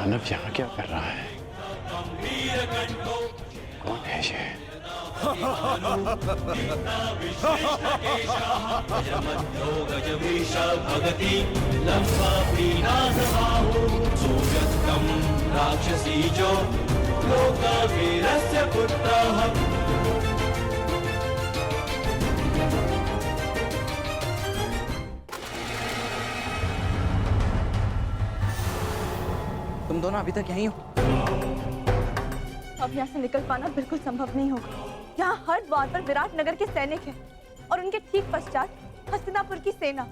दानव यहाँ क्या कर रहा है? कौन है ये? तुम दोनों अभी तक यहीं हो? अब यहाँ से निकल पाना बिल्कुल संभव नहीं होगा। यहाँ हर द्वार पर विराट नगर के सैनिक हैं और उनके ठीक पश्चात हस्तिनापुर की सेना।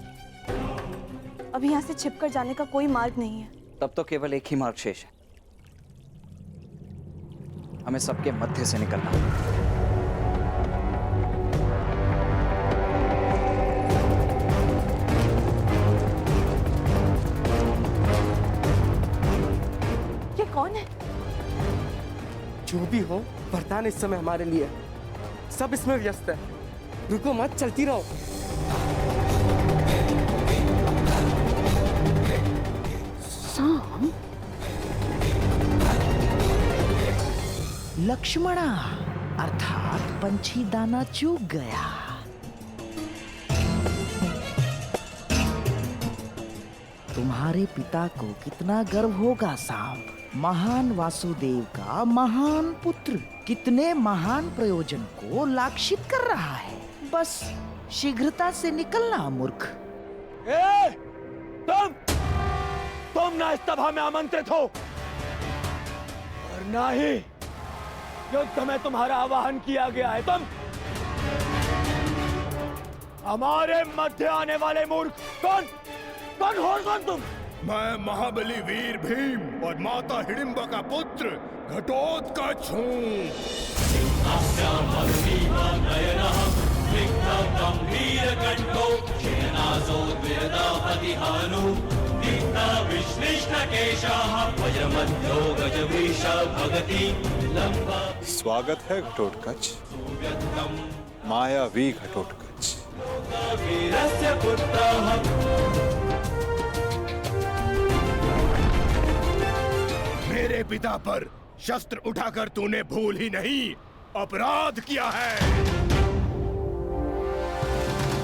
अभी यहाँ से छिपकर जाने का कोई मार्ग नहीं है। तब तो केवल एक ही मार्ग शेष है, हमें सबके मध्य से निकलना होगा। ये कौन है? जो भी हो, वरदान इस समय हमारे लिए है। सब इसमें व्यस्त है। रुको मत, चलती रहो। साम, लक्ष्मणा अर्थात पंछी दाना चूक गया। तुम्हारे पिता को कितना गर्व होगा सांप, महान वासुदेव का महान पुत्र कितने महान प्रयोजन को लाक्षित कर रहा है। बस शीघ्रता से निकलना मूर्ख। तुम ना इस सभा में आमंत्रित हो और ना ही युद्ध में तुम्हारा आवाहन किया गया है। तुम हमारे मध्य आने वाले मूर्ख कौन हो? कौन तुम? मैं महाबली वीर भीम और माता हिडिंबा का पुत्र घटोत्कच हूँ। स्वागत है घटोत्कच, मायावी घटोत्कच। मेरे पिता पर शस्त्र उठाकर तूने भूल ही नहीं अपराध किया है।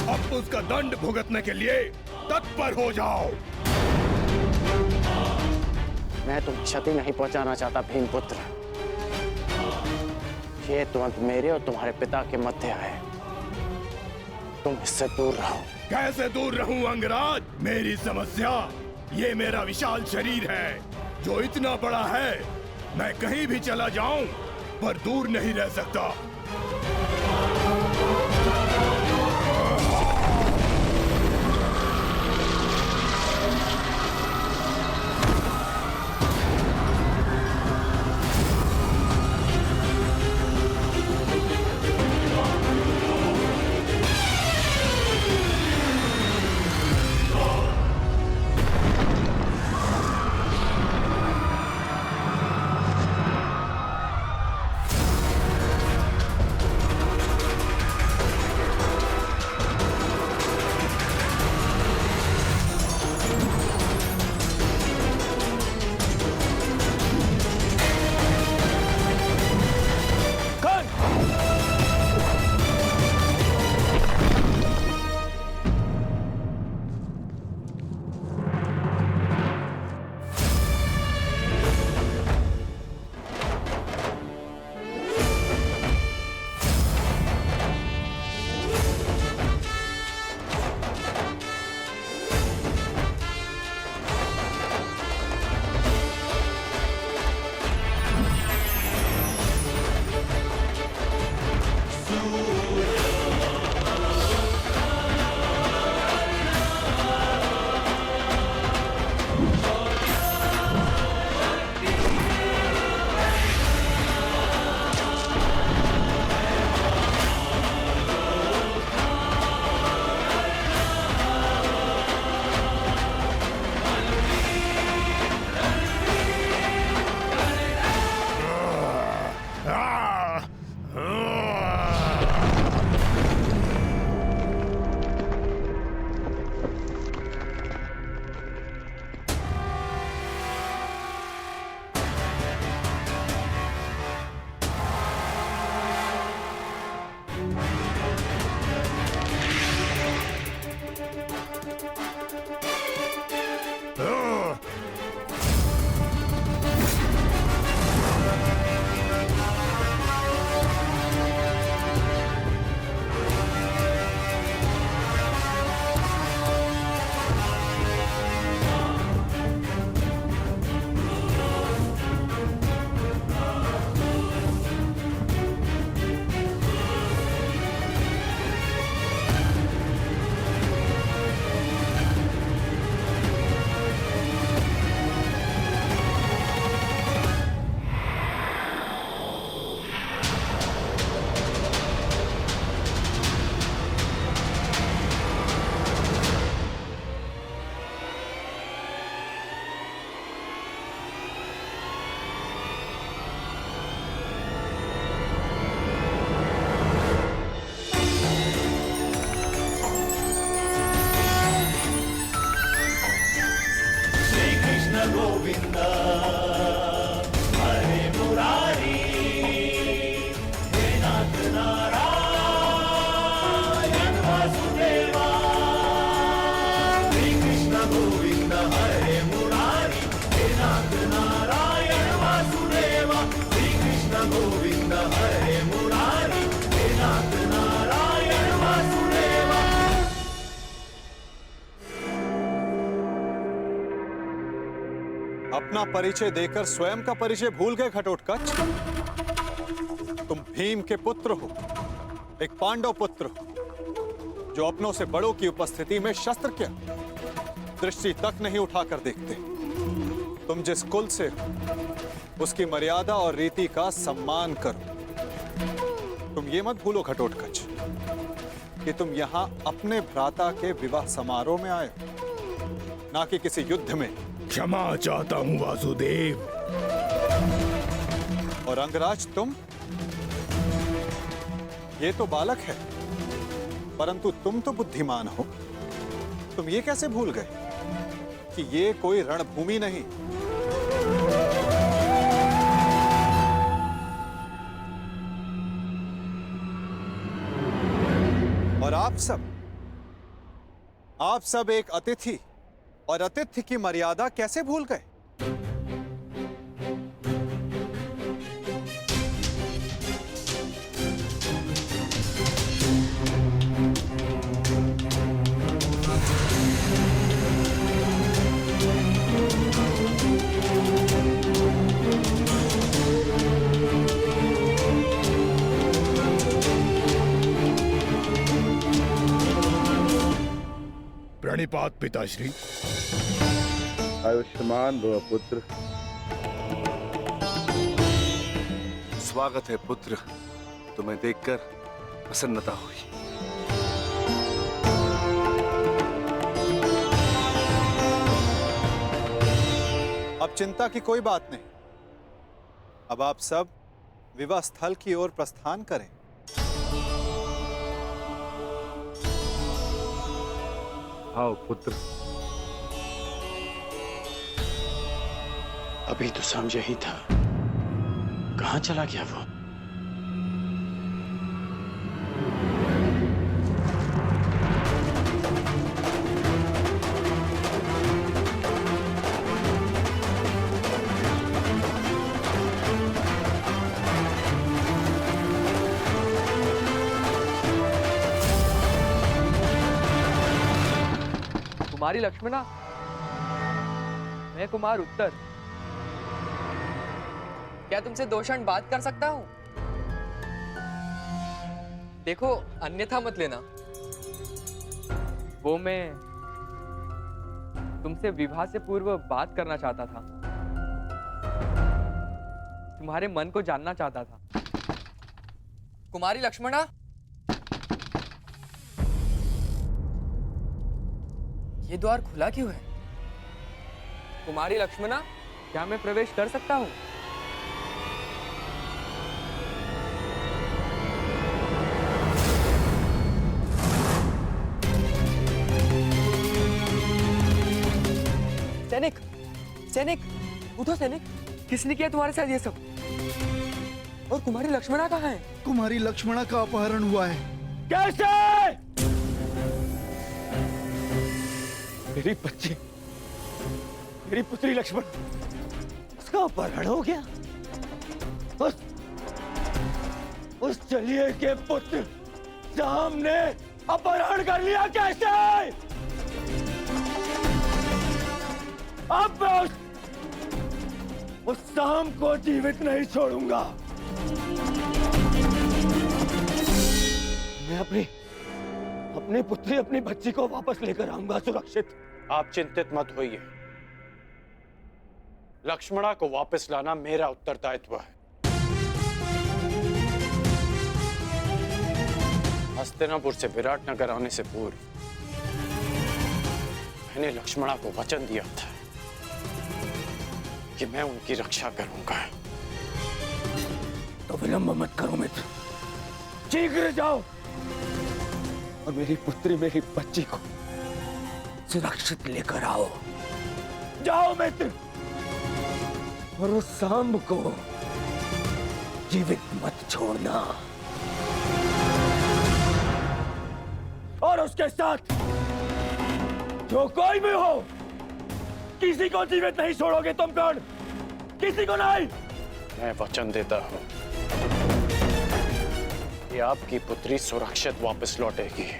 अब उसका दंड भुगतने के लिए तत्पर हो जाओ। मैं तुम क्षति नहीं पहुंचाना चाहता भीमपुत्र। ये तुरंत मेरे और तुम्हारे पिता के मध्य है, तुम इससे दूर रहो। कैसे दूर रहूं अंगराज? मेरी समस्या ये मेरा विशाल शरीर है जो इतना बड़ा है, मैं कहीं भी चला जाऊं पर दूर नहीं रह सकता। अपना परिचय देकर स्वयं का परिचय भूल गए घटोत्कच। तुम भीम के पुत्र हो, एक पांडव पुत्र हो, जो अपनों से बड़ों की उपस्थिति में शस्त्र क्या दृष्टि तक नहीं उठाकर देखते। तुम जिस कुल से हो, उसकी मर्यादा और रीति का सम्मान करो। तुम ये मत भूलो घटोत्कच कि तुम यहां अपने भ्राता के विवाह समारोह में आए हो, ना कि किसी युद्ध में। क्षमा चाहता हूँ वासुदेव। और अंगराज तुम, ये तो बालक है, परंतु तुम तो बुद्धिमान हो। तुम ये कैसे भूल गए कि ये कोई रणभूमि नहीं, और आप सब एक अतिथि और अतिथि की मर्यादा कैसे भूल गए? प्रणिपात पिताश्री। आयुष्मान भव पुत्र। स्वागत है पुत्र, तुम्हें देखकर प्रसन्नता हुई। अब चिंता की कोई बात नहीं। अब आप सब विवाह स्थल की ओर प्रस्थान करें। आओ पुत्र। अभी तो समझ ही था, कहां चला गया वो? कुमारी लक्ष्मणा, मैं कुमार उत्तर। क्या तुमसे 2 क्षण बात कर सकता हूं? देखो, अन्यथा मत लेना। वो मैं तुमसे विवाह से पूर्व बात करना चाहता था, तुम्हारे मन को जानना चाहता था। कुमारी लक्ष्मणा, ये द्वार खुला क्यों है? कुमारी लक्ष्मणा, क्या मैं प्रवेश कर सकता हूँ? सैनिक, सैनिक, उठो सैनिक। किसने किया तुम्हारे साथ ये सब? और कुमारी लक्ष्मणा कहाँ है? कुमारी लक्ष्मणा का अपहरण हुआ है। कैसे? मेरी बच्ची, मेरी पुत्री लक्ष्मण, उसका अपहरण हो गया। उस चलिए के पुत्र सामने अपहरण कर लिया। कैसे? अब मैं उस शाम को जीवित नहीं छोड़ूंगा। मैं अपनी पुत्री, अपनी बच्ची को वापस लेकर आऊंगा सुरक्षित। आप चिंतित मत होइए, लक्ष्मणा को वापस लाना मेरा उत्तरदायित्व है। हस्तिनापुर से विराटनगर आने से पूर्व मैंने लक्ष्मणा को वचन दिया था कि मैं उनकी रक्षा करूंगा। तो विलंब मत करो मित्र, शीघ्र जाओ और मेरी पुत्री, मेरी बच्ची को सुरक्षित लेकर आओ। जाओ मित्र, और उस सांब को जीवित मत छोड़ना। और उसके साथ जो कोई भी हो, किसी को जीवित नहीं छोड़ोगे तुम कर्ण, किसी को नहीं। मैं वचन देता हूं कि आपकी पुत्री सुरक्षित वापस लौटेगी।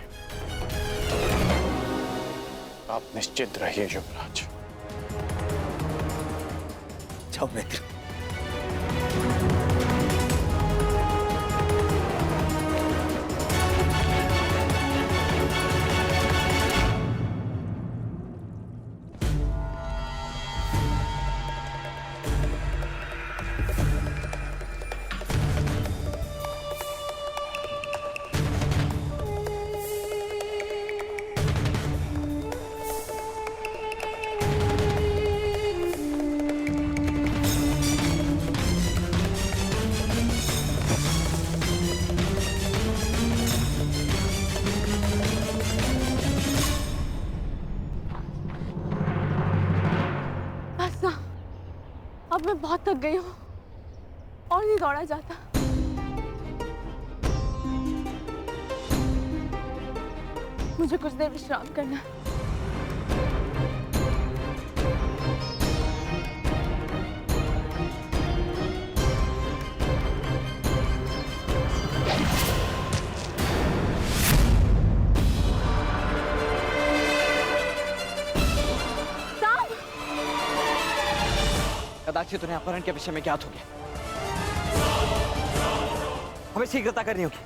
आप निश्चित रहिए युवराज। जाओ मित्र। अब मैं बहुत थक गई हूँ और नहीं दौड़ा जाता। मुझे कुछ देर विश्राम करना है। कदाचित उन्हें अपहरण के विषय में ज्ञात हो गया। हमें शीघ्रता करनी होगी।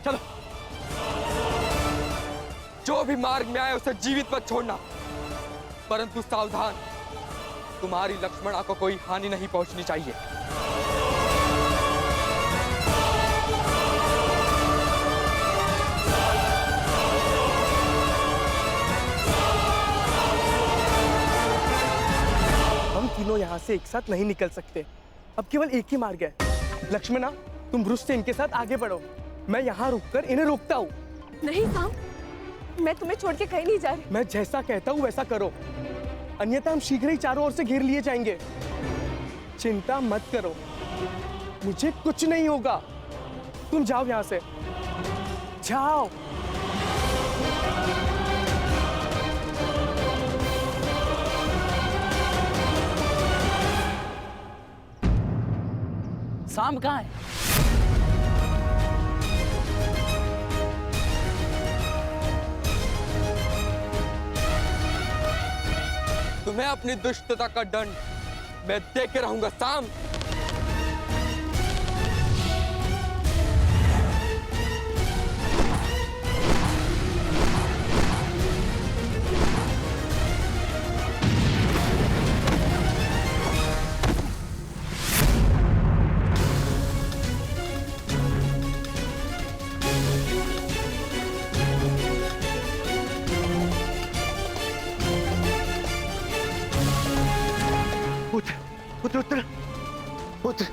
चलो। जो भी मार्ग में आए उसे जीवित मत छोड़ना, परंतु सावधान, तुम्हारी लक्ष्मणा को कोई हानि नहीं पहुंचनी चाहिए। हम तीनों यहाँ से एक साथ नहीं निकल सकते। अब केवल एक ही मार्ग है। लक्ष्मणा, तुम ब्रुश से इनके साथ आगे बढ़ो, मैं यहाँ रुककर इन्हें रोकता हूँ। नहीं साम, मैं तुम्हें छोड़ के कहीं नहीं जा रही। मैं जैसा कहता हूँ वैसा करो, अन्यथा हम शीघ्र ही चारों ओर से घेर लिए जाएंगे। चिंता मत करो, मुझे कुछ नहीं होगा। तुम जाओ यहाँ से, जाओ। साम कहाँ है? तुम्हें अपनी दुष्टता का दंड मैं दे के रहूंगा साम। पुत्र उत्तर, पुत्र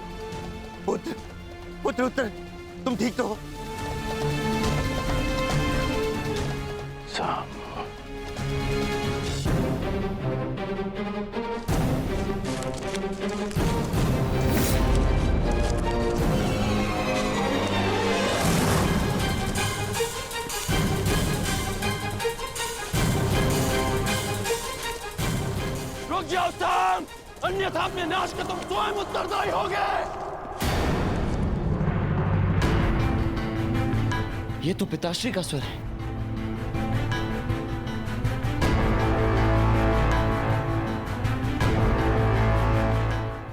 पुत्र पुत्र उत्तर, तुम ठीक तो हो? साम, रुक जाओ साम, अन्यथा अपने नाश के तुम स्वयं उत्तरदायी होगे। ये तो पिताश्री का स्वर है।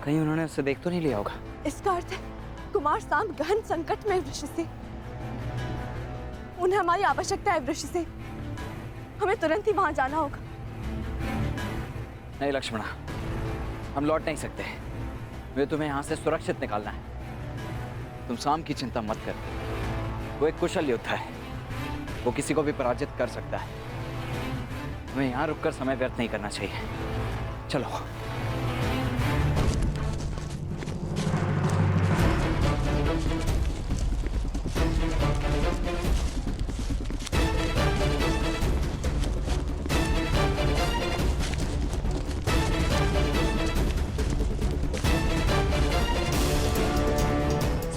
कहीं उन्होंने उसे देख तो नहीं लिया होगा। इसका अर्थ है कुमार साम गहन संकट में वृक्ष से। उन्हें हमारी आवश्यकता है वृक्ष से। हमें तुरंत ही वहां जाना होगा। नहीं लक्ष्मणा, हम लौट नहीं सकते। वे तुम्हें यहाँ से सुरक्षित निकालना है। तुम साम की चिंता मत कर, वो एक कुशल योद्धा है। वो किसी को भी पराजित कर सकता है। हमें यहाँ रुककर समय व्यर्थ नहीं करना चाहिए। चलो।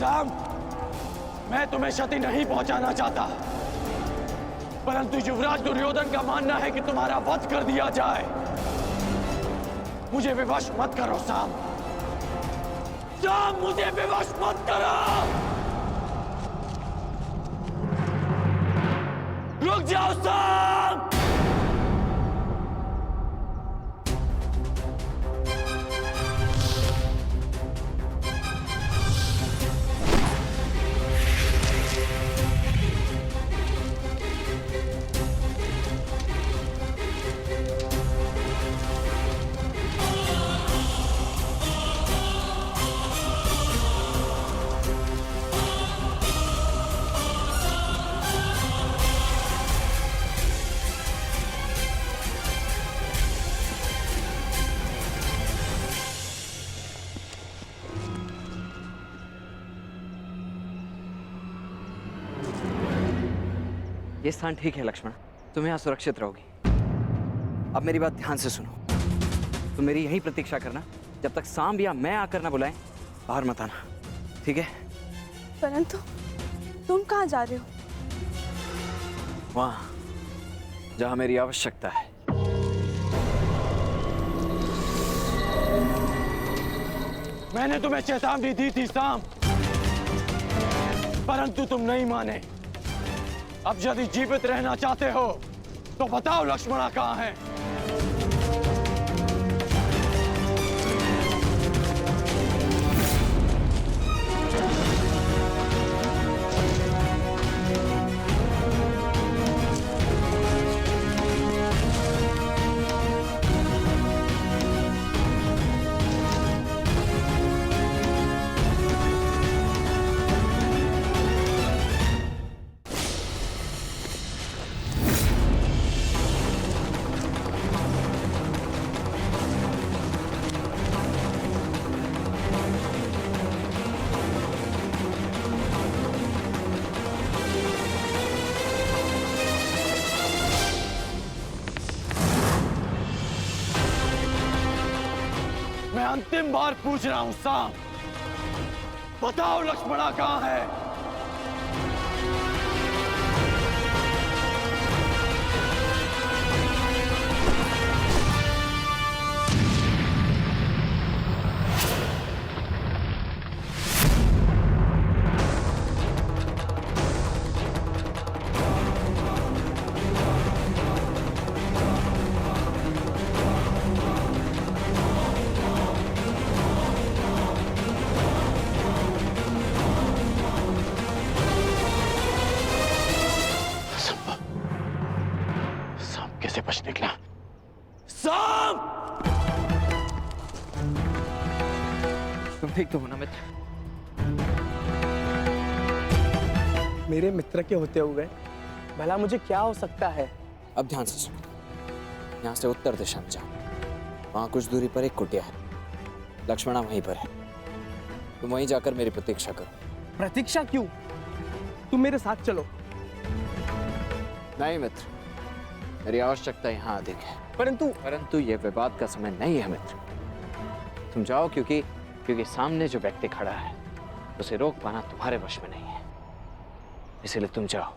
साम, मैं तुम्हें क्षति नहीं पहुंचाना चाहता, परंतु युवराज दुर्योधन का मानना है कि तुम्हारा वध कर दिया जाए। मुझे विवश मत करो साम। साम, मुझे विवश मत करो। रुक जाओ साम। ये स्थान ठीक है लक्ष्मण, तुम यहाँ सुरक्षित रहोगी। अब मेरी बात ध्यान से सुनो, तुम मेरी यही प्रतीक्षा करना, जब तक सांब या मैं आकर ना बुलाएं, बाहर मत आना, ठीक है? परंतु तुम कहाँ जा रहे हो? वहां जहां मेरी आवश्यकता है। मैंने तुम्हें चेतावनी दी थी साम, परंतु तुम नहीं माने। अब यदि जीवित रहना चाहते हो तो बताओ लक्ष्मणा कहाँ है? मैं अंतिम बार पूछ रहा हूं साम, बताओ लक्ष्मणा कहाँ है? कैसे बच निकला? साम! तुम ठीक तो हो ना मित्र? मेरे मित्र के होते हुए भला मुझे क्या हो सकता है? अब ध्यान से सुनो, यहाँ से उत्तर दिशा में जाओ, वहां कुछ दूरी पर एक कुटिया है, लक्ष्मणा वहीं पर है, तुम वहीं जाकर मेरी प्रतीक्षा करो। प्रतीक्षा क्यों? तुम मेरे साथ चलो। नहीं मित्र, मेरी आवश्यकता यहाँ अधिक है। परंतु ये विवाद का समय नहीं है मित्र, तुम जाओ, क्योंकि सामने जो व्यक्ति खड़ा है उसे रोक पाना तुम्हारे वश में नहीं है, इसलिए तुम जाओ।